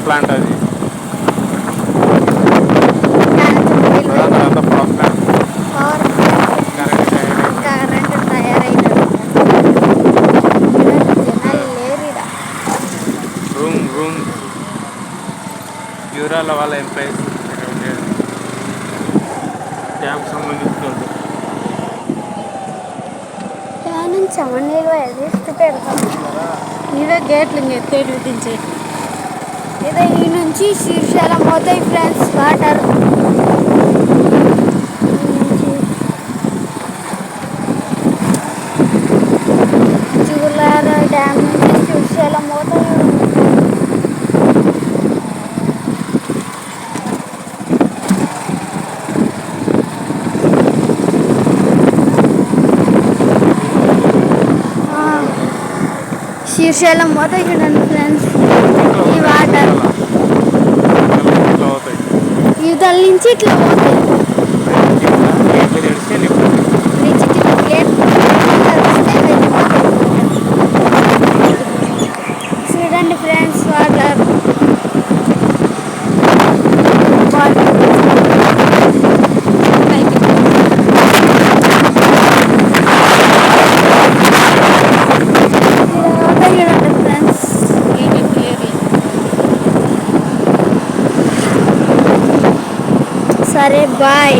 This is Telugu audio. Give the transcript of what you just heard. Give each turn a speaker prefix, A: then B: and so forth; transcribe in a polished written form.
A: ప్లాంట్ అది. యూరాల వాళ్ళ ఎంప్లాయీస్ డ్యామ్ సంబంధించిన
B: ఇదే గేట్లు ఎత్తేటి విధించే ఇదే ఈ నుంచి శ్రీశైలం పోతాయి ఫ్రెండ్స్ వాటర్. జూలార డ్యామ్ నుంచి శ్రీశైలం పోతాయి. శ్రీశైలం పోతాయి చూడండి ఫ్రెండ్స్. ఈ వాటర్ యుద్ధాల నుంచి ఇట్లా పోతాయి. చూడండి ఫ్రెండ్స్ వాటర్ సరే బాయ్.